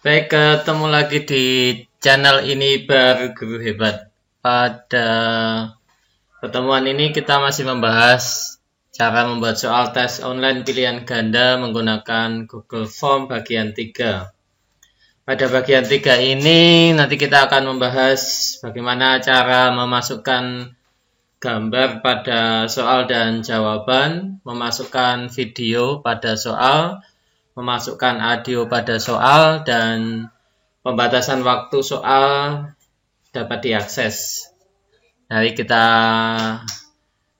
Baik, ketemu lagi di channel ini baru Guru Hebat. Pada pertemuan ini kita masih membahas cara membuat soal tes online pilihan ganda menggunakan Google Form bagian 3. Pada bagian 3 ini nanti kita akan membahas bagaimana cara memasukkan gambar pada soal dan jawaban, memasukkan video pada soal, memasukkan audio pada soal, dan pembatasan waktu soal dapat diakses. Mari kita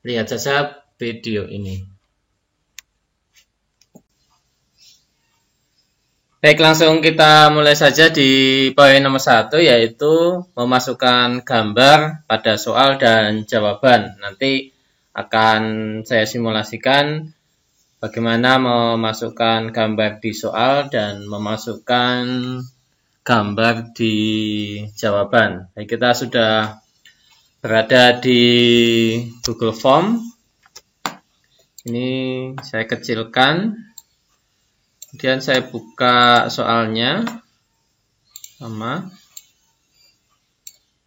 lihat saja video ini. Baik, langsung kita mulai saja di poin nomor 1, yaitu memasukkan gambar pada soal dan jawaban. Nanti akan saya simulasikan bagaimana memasukkan gambar di soal dan memasukkan gambar di jawaban. Baik, kita sudah berada di Google Form. Ini saya kecilkan. Kemudian saya buka soalnya sama.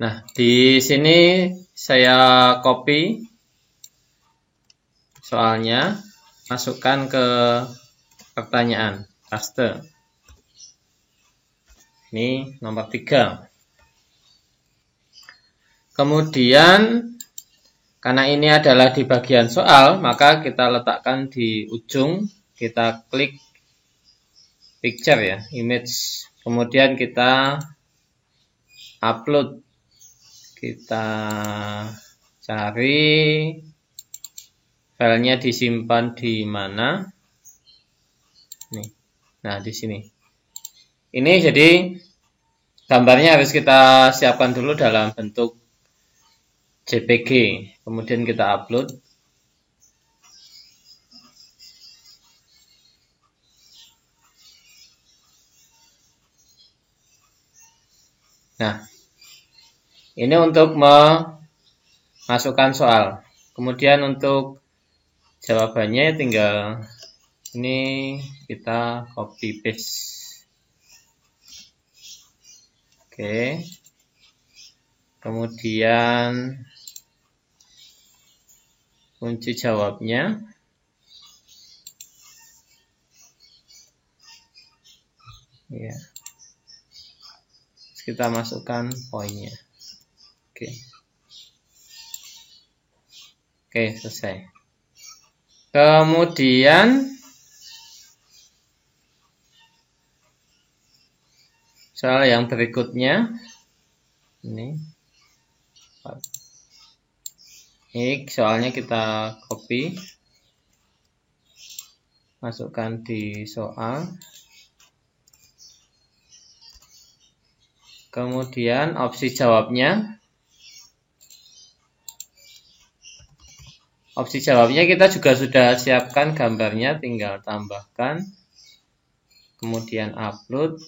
Nah, di sini saya copy soalnya, masukkan ke pertanyaan, paste. Ini nomor 3. Kemudian, karena ini adalah di bagian soal, maka kita letakkan di ujung, kita klik picture ya, image. Kemudian kita upload. Kita cari filenya disimpan di mana. Nih. Nah, di sini. Ini jadi gambarnya harus kita siapkan dulu dalam bentuk JPG. Kemudian kita upload. Nah, ini untuk memasukkan soal. Kemudian untuk jawabannya tinggal ini kita copy paste. Oke. Kemudian kunci jawabnya. Ya. Kita masukkan poinnya. Oke, selesai. Kemudian soal yang berikutnya ini soalnya kita copy, masukkan di soal. Kemudian opsi jawabnya. Opsi jawabnya kita juga sudah siapkan gambarnya, tinggal tambahkan. Kemudian upload.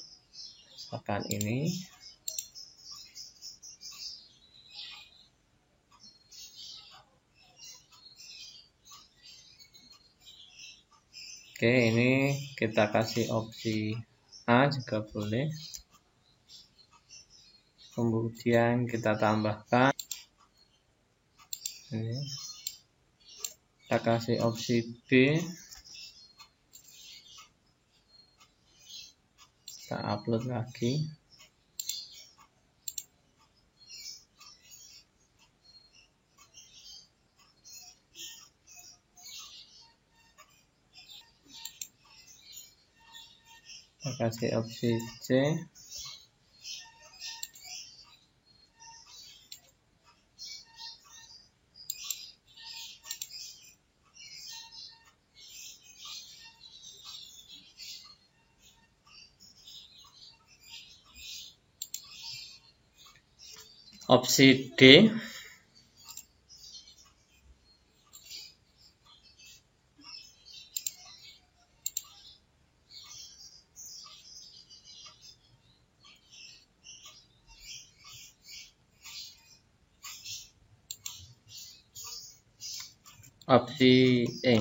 Misalkan ini. Oke, ini kita kasih opsi A juga boleh. Kemudian kita tambahkan ini. Kita kasih opsi B. Kita upload lagi. Kita kasih opsi C. Opsi D. Opsi E.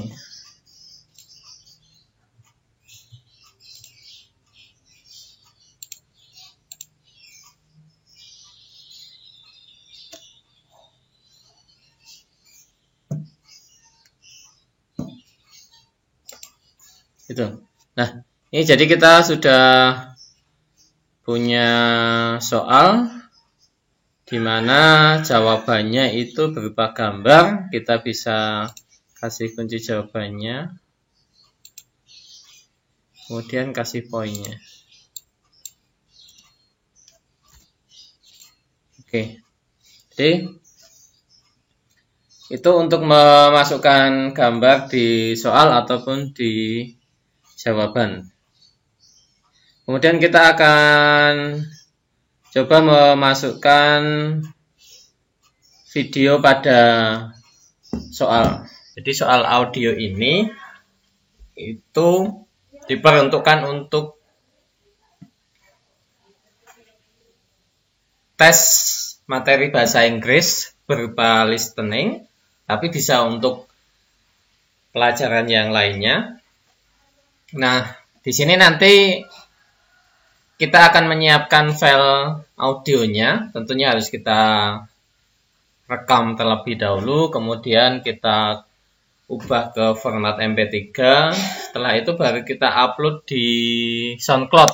Itu. Nah, ini jadi kita sudah punya soal di mana jawabannya itu berupa gambar. Kita bisa kasih kunci jawabannya, kemudian kasih poinnya. Oke, jadi itu untuk memasukkan gambar di soal ataupun di jawaban. Kemudian kita akan coba memasukkan video pada soal. Jadi soal audio ini itu diperuntukkan untuk tes materi bahasa Inggris berupa listening, tapi bisa untuk pelajaran yang lainnya. Nah, di sini nanti kita akan menyiapkan file audionya. Tentunya harus kita rekam terlebih dahulu, kemudian kita ubah ke format MP3. Setelah itu baru kita upload di SoundCloud.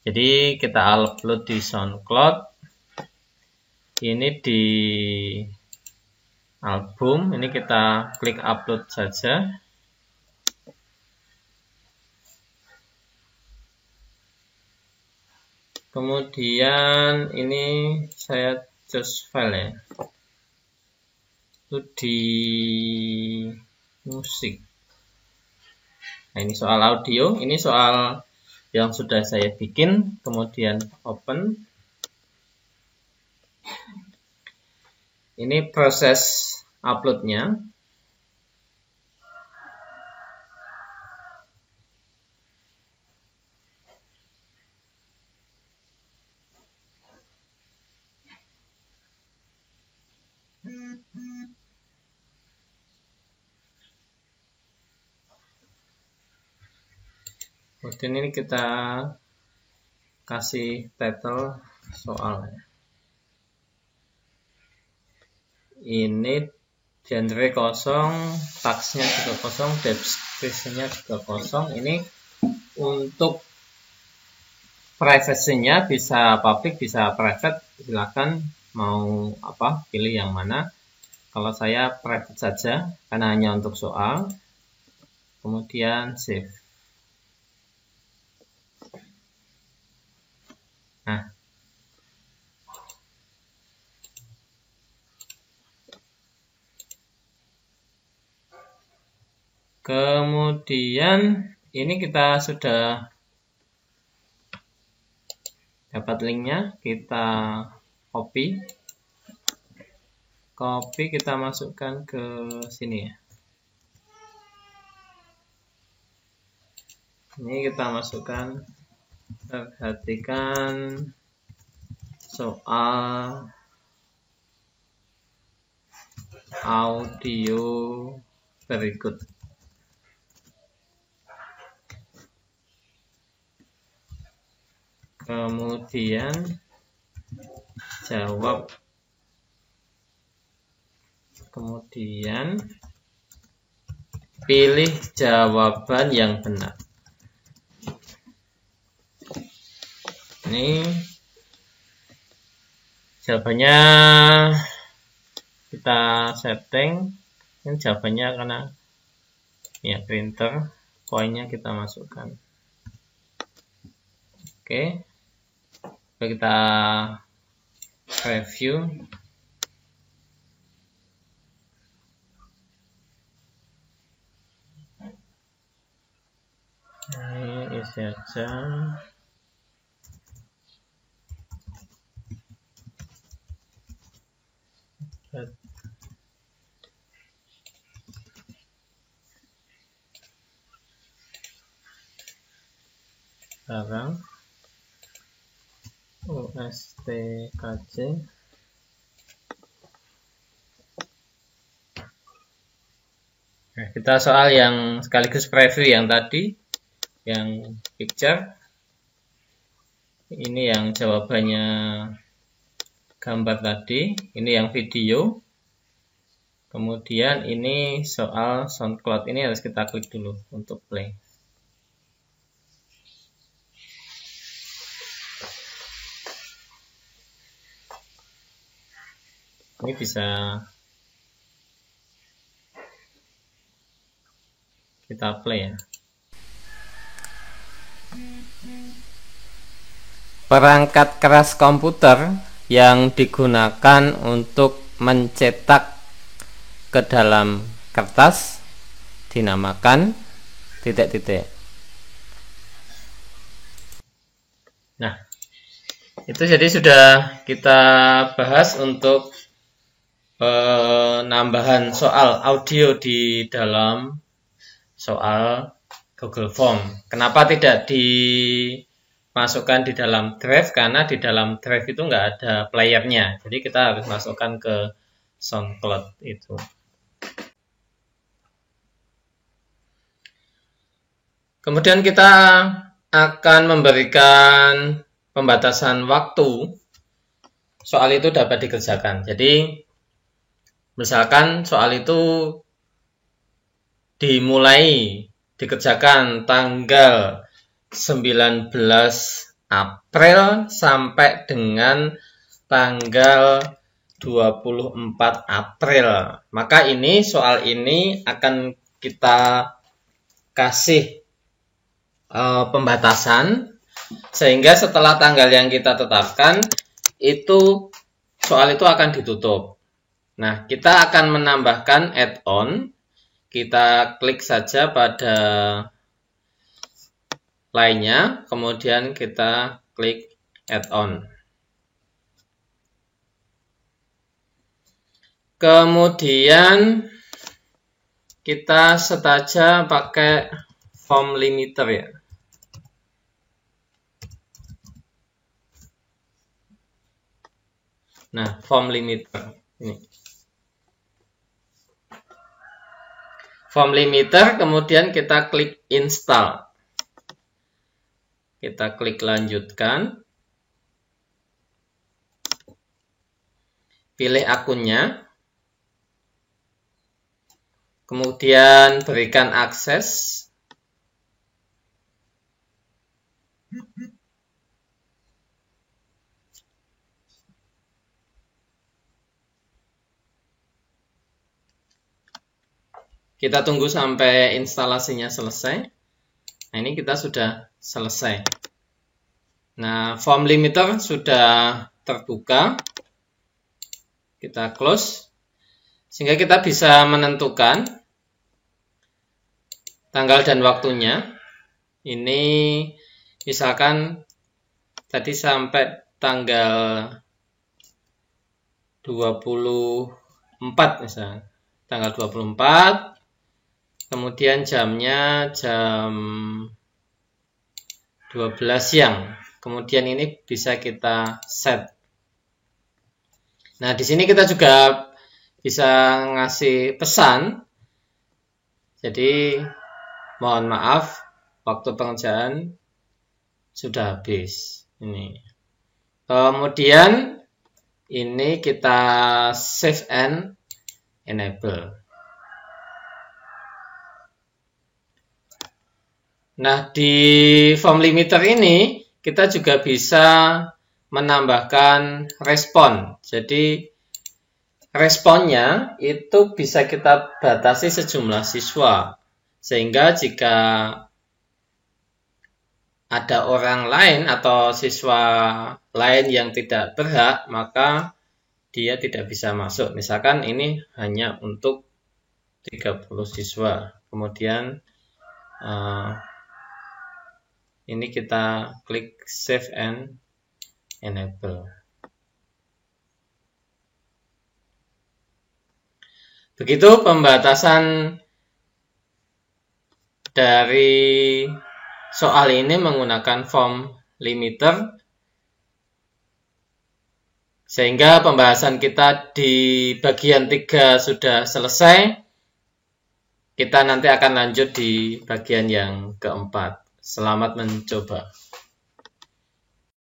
Jadi kita upload di SoundCloud. Ini di album, ini kita klik upload saja. Kemudian ini saya choose file ya. Itu di musik. Nah, ini soal audio, ini soal yang sudah saya bikin, kemudian open. Ini proses uploadnya. Kemudian ini kita kasih title soal. Ini genre kosong, tagsnya juga kosong, deskripsinya juga kosong. Ini untuk privasinya bisa public, bisa private. Silakan mau apa, pilih yang mana. Kalau saya private saja karena hanya untuk soal. Kemudian save. Nah, kemudian ini kita sudah dapat linknya, kita copy, kita masukkan ke sini ya. Ini kita masukkan, perhatikan soal audio berikut. Kemudian jawab, kemudian pilih jawaban yang benar. Ini jawabannya kita setting. Ini jawabannya karena ya printer, poinnya kita masukkan. Oke. Kita review. Ini isi aja. Sekarang USTKJ. Nah, kita soal yang sekaligus preview yang tadi, yang picture. Ini yang jawabannya gambar tadi, ini yang video. Kemudian ini soal SoundCloud, ini harus kita klik dulu untuk play. Ini bisa kita play ya. Perangkat keras komputer yang digunakan untuk mencetak ke dalam kertas dinamakan titik-titik. Nah, itu jadi sudah kita bahas untuk penambahan soal audio di dalam soal Google Form. Kenapa tidak dimasukkan di dalam Drive? Karena di dalam Drive itu nggak ada playernya. Jadi kita harus masukkan ke SoundCloud itu. Kemudian kita akan memberikan pembatasan waktu soal itu dapat dikerjakan. Jadi misalkan soal itu dimulai dikerjakan tanggal 19 April sampai dengan tanggal 24 April. Maka ini soal ini akan kita kasih pembatasan, sehingga setelah tanggal yang kita tetapkan itu soal itu akan ditutup. Nah, kita akan menambahkan add-on. Kita klik saja pada lainnya, kemudian kita klik add-on. Kemudian kita saja pakai form limiter ya. Nah, form limiter ini. Form limiter, kemudian kita klik install. Kita klik lanjutkan. Pilih akunnya. Kemudian berikan akses. Kita tunggu sampai instalasinya selesai. Nah, ini kita sudah selesai. Nah, form limiter sudah terbuka. Kita close. Sehingga kita bisa menentukan tanggal dan waktunya. Ini misalkan tadi sampai tanggal 24 misalnya. Tanggal 24. Kemudian jamnya jam 12 siang. Kemudian ini bisa kita set. Nah, di sini kita juga bisa ngasih pesan. Jadi, mohon maaf, waktu pengerjaan sudah habis. Ini. Kemudian, ini kita save and enable. Nah, di form limiter ini kita juga bisa menambahkan respon. Jadi responnya itu bisa kita batasi sejumlah siswa. Sehingga jika ada orang lain atau siswa lain yang tidak berhak, maka dia tidak bisa masuk. Misalkan ini hanya untuk 30 siswa. Kemudian ini kita klik save and enable. Begitu pembatasan dari soal ini menggunakan form limiter. Sehingga pembahasan kita di bagian 3 sudah selesai. Kita nanti akan lanjut di bagian yang keempat. Selamat mencoba.